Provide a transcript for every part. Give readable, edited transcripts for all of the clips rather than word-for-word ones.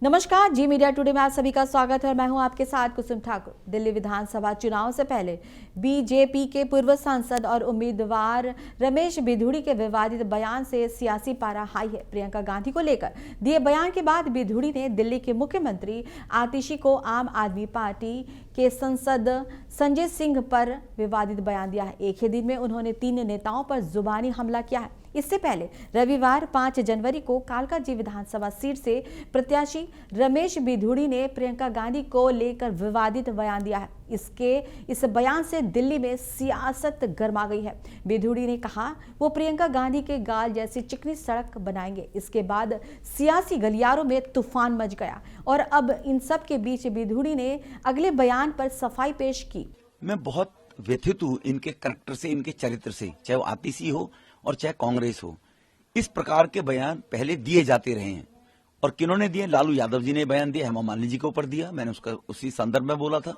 नमस्कार, जी media today में आप सभी का स्वागत है और मैं हूं आपके साथ कुसुम ठाकुर। दिल्ली विधानसभा चुनाव से पहले बीजेपी के पूर्व सांसद और उम्मीदवार रमेश बिधूड़ी के विवादित बयान से सियासी पारा हाई है। प्रियंका गांधी को लेकर दिए बयान के बाद बिधूड़ी ने दिल्ली के मुख्यमंत्री आतिशी को आम आदमी पार्टी के सांसद संजय सिंह पर विवादित बयान दिया है। एक ही दिन में उन्होंने 3 नेताओं पर जुबानी हमला किया है। इससे पहले रविवार 5 जनवरी को कालकाजी विधानसभा सीट से प्रत्याशी रमेश बिधूड़ी ने प्रियंका गांधी को लेकर विवादित बयान दिया है। इस बयान से दिल्ली में सियासत गर्मा गई है। बिधूड़ी ने कहा वो प्रियंका गांधी के गाल जैसी चिकनी सड़क बनाएंगे। इसके बाद सियासी गलियारों में तूफान मच गया और अब इन सब के बीच बिधूड़ी ने अगले बयान पर सफाई पेश की। मैं बहुत व्यथित हूँ इनके करैक्टर से, इनके चरित्र से, चाहे वो आतिशी हो और चाहे कांग्रेस हो। इस प्रकार के बयान पहले दिए जाते रहे हैं और किन्होंने दिए? लालू यादव जी ने बयान दिया, हेमा मालिनी जी के ऊपर दिया, मैंने उसका उसी संदर्भ में बोला था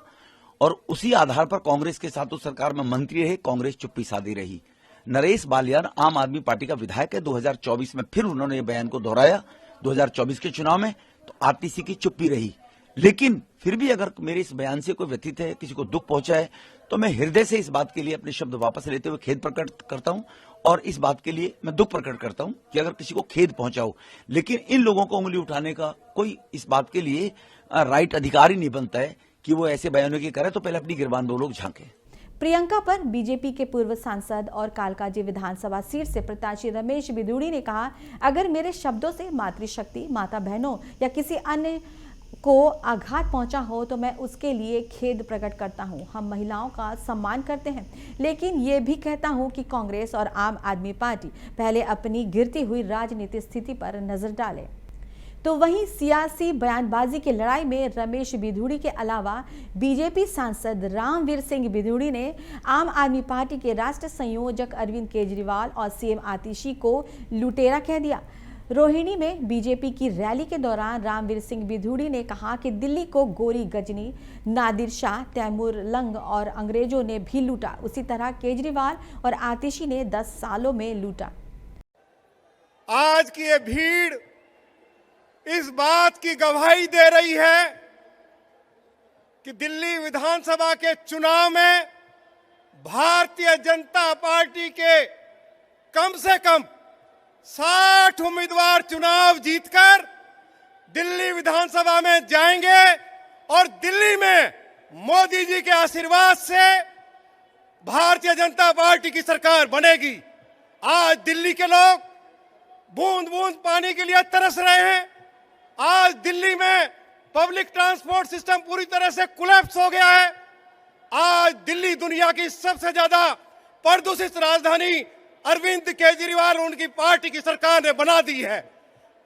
और उसी आधार पर कांग्रेस के साथ तो सरकार में मंत्री रहे, कांग्रेस चुप्पी साधी रही। नरेश बालियान आम आदमी पार्टी का विधायक है, 2024 में फिर उन्होंने ये बयान को दोहराया 2024 के चुनाव में, तो आतिशी की चुप्पी रही। लेकिन फिर भी अगर मेरे इस बयान से कोई व्यथित है, किसी को दुख पहुंचा है, तो मैं हृदय से इस बात के लिए अपने शब्द वापस लेते हुए खेद प्रकट करता हूं और इस बात के लिए मैं दुख प्रकट करता हूं कि अगर किसी को खेद पहुंचा हो। लेकिन इन लोगों को उंगली उठाने का कोई इस बात के लिए राइट अधिकार ही नहीं बनता है कि वो ऐसे बयानों की करे, तो पहले अपनी गिरबान दो लोग झांके। प्रियंका पर बीजेपी के पूर्व सांसद और कालकाजी विधानसभा सीट से प्रत्याशी रमेश बिधूड़ी ने कहा, अगर मेरे शब्दों से मातृशक्ति, माता बहनों या किसी अन्य को आघात पहुंचा हो तो मैं उसके लिए खेद प्रकट करता हूं। हम महिलाओं का सम्मान करते हैं, लेकिन ये भी कहता हूं कि कांग्रेस और आम आदमी पार्टी पहले अपनी गिरती हुई राजनीतिक स्थिति पर नजर डाले। तो वहीं सियासी बयानबाजी की लड़ाई में रमेश बिधूड़ी के अलावा बीजेपी सांसद रामवीर सिंह बिधूड़ी ने आम आदमी पार्टी के राष्ट्रीय संयोजक अरविंद केजरीवाल और सीएम आतिशी को लुटेरा कह दिया। रोहिणी में बीजेपी की रैली के दौरान रामवीर सिंह बिधूड़ी ने कहा कि दिल्ली को गोरी गजनी, नादिर शाह, तैमूर लंग और अंग्रेजों ने भी लूटा, उसी तरह केजरीवाल और आतिशी ने 10 सालों में लूटा। आज की ये भीड़ इस बात की गवाही दे रही है कि दिल्ली विधानसभा के चुनाव में भारतीय जनता पार्टी के कम से कम 60 उम्मीदवार चुनाव जीतकर दिल्ली विधानसभा में जाएंगे और दिल्ली में मोदी जी के आशीर्वाद से भारतीय जनता पार्टी की सरकार बनेगी। आज दिल्ली के लोग बूंद बूंद पानी के लिए तरस रहे हैं। आज दिल्ली में पब्लिक ट्रांसपोर्ट सिस्टम पूरी तरह से कोलैप्स हो गया है। आज दिल्ली दुनिया की सबसे ज्यादा प्रदूषित राजधानी अरविंद केजरीवाल उनकी पार्टी की सरकार ने बना दी है।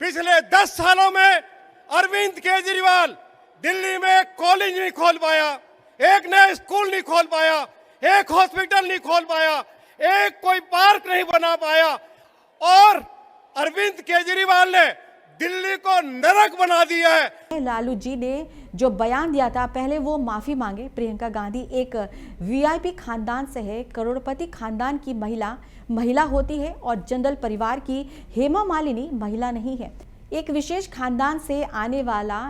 पिछले 10 सालों में अरविंद केजरीवाल दिल्ली में एक कॉलेज नहीं खोल पाया, एक नया स्कूल नहीं खोल पाया, एक हॉस्पिटल नहीं खोल पाया, एक कोई पार्क नहीं बना पाया और अरविंद केजरीवाल ने दिल्ली को नरक बना दिया है। लालू जी ने जो बयान दिया था, पहले वो माफी मांगे। प्रियंका गांधी एक वीआईपी खानदान से है, करोड़पति खानदान की महिला होती है और जनरल परिवार की हेमा मालिनी महिला नहीं है। एक विशेष खानदान से आने वाला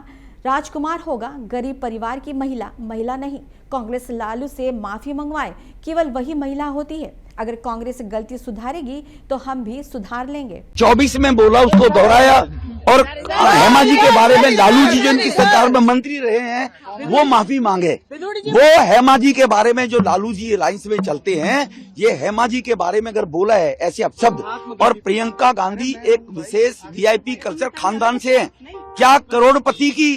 राजकुमार होगा, गरीब परिवार की महिला नहीं। कांग्रेस लालू से माफी मंगवाए, केवल वही महिला होती है। अगर कांग्रेस गलती सुधारेगी तो हम भी सुधार लेंगे। 24 में बोला, उसको दोहराया और हेमा जी के बारे में लालू जी जो इनकी सरकार में मंत्री रहे हैं वो माफी मांगे। वो हेमा जी के बारे में जो लालू जी अलायंस में चलते हैं, ये हेमा जी के बारे में अगर बोला है ऐसे अपशब्द, और प्रियंका गांधी एक विशेष वीआईपी कल्चर खानदान से है। क्या करोड़पति की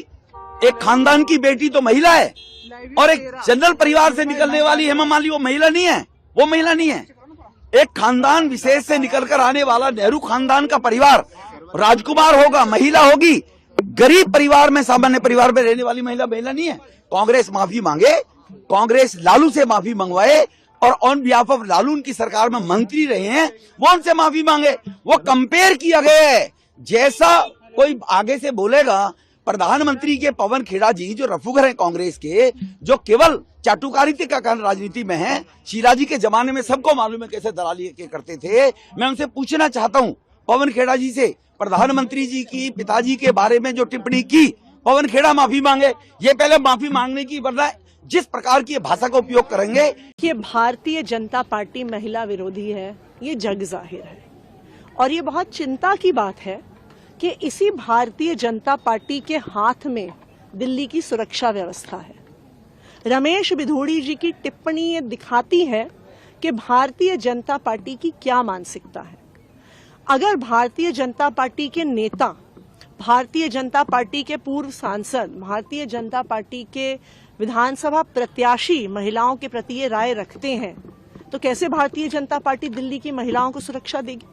एक खानदान की बेटी तो महिला है और एक जनरल परिवार से निकलने वाली हेमा मालिनी वो महिला नहीं है? वो महिला नहीं है। एक खानदान विशेष से निकलकर आने वाला नेहरू खानदान का परिवार राजकुमार होगा, महिला होगी। गरीब परिवार में, सामान्य परिवार में रहने वाली महिला नहीं है। कांग्रेस माफी मांगे, कांग्रेस लालू से माफी मंगवाए और ऑन बिहाफ ऑफ लालू उनकी सरकार में मंत्री रहे हैं, वो उनसे माफी मांगे। वो कंपेयर किया गया है। जैसा कोई आगे से बोलेगा, प्रधानमंत्री के पवन खेड़ा जी जो रफूगर हैं कांग्रेस के, जो केवल चाटुकारिता का कारण राजनीति में है, शीला जी के जमाने में सबको मालूम है कैसे दलाली के करते थे। मैं उनसे पूछना चाहता हूं, पवन खेड़ा जी से, प्रधानमंत्री जी की पिताजी के बारे में जो टिप्पणी की पवन खेड़ा माफी मांगे, ये पहले माफी मांगने की, वरना जिस प्रकार की भाषा का उपयोग करेंगे। ये भारतीय जनता पार्टी महिला विरोधी है, ये जग जाहिर है। और ये बहुत चिंता की बात है कि इसी भारतीय जनता पार्टी के हाथ में दिल्ली की सुरक्षा व्यवस्था है। रमेश बिधूड़ी जी की टिप्पणी ये दिखाती है कि भारतीय जनता पार्टी की क्या मानसिकता है। अगर भारतीय जनता पार्टी के नेता, भारतीय जनता पार्टी के पूर्व सांसद, भारतीय जनता पार्टी के विधानसभा प्रत्याशी महिलाओं के प्रति ये राय रखते हैं, तो कैसे भारतीय जनता पार्टी दिल्ली की महिलाओं को सुरक्षा देगी?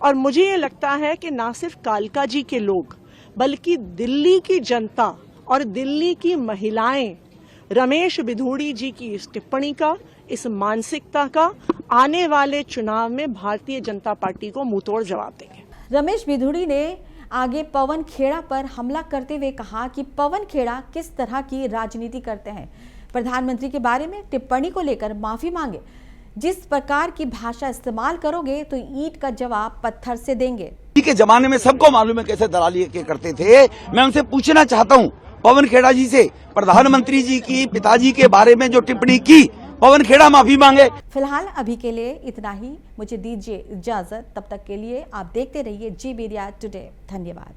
और मुझे ये लगता है कि ना सिर्फ कालका जी के लोग, बल्कि दिल्ली की जनता और दिल्ली की महिलाएं रमेश बिधूड़ी जी की इस टिप्पणी का, इस मानसिकता का आने वाले चुनाव में भारतीय जनता पार्टी को मुंहतोड़ जवाब देंगे। रमेश बिधूड़ी ने आगे पवन खेड़ा पर हमला करते हुए कहा कि पवन खेड़ा किस तरह की राजनीति करते हैं। प्रधानमंत्री के बारे में टिप्पणी को लेकर माफी मांगे। जिस प्रकार की भाषा इस्तेमाल करोगे तो ईंट का जवाब पत्थर से देंगे। के जमाने में सबको मालूम है कैसे दलाली के करते थे। मैं उनसे पूछना चाहता हूं, पवन खेड़ा जी से, प्रधानमंत्री जी की पिताजी के बारे में जो टिप्पणी की, पवन खेड़ा माफी मांगे। फिलहाल अभी के लिए इतना ही, मुझे दीजिए इजाजत। तब तक के लिए आप देखते रहिए जी मीडिया टुडे। धन्यवाद।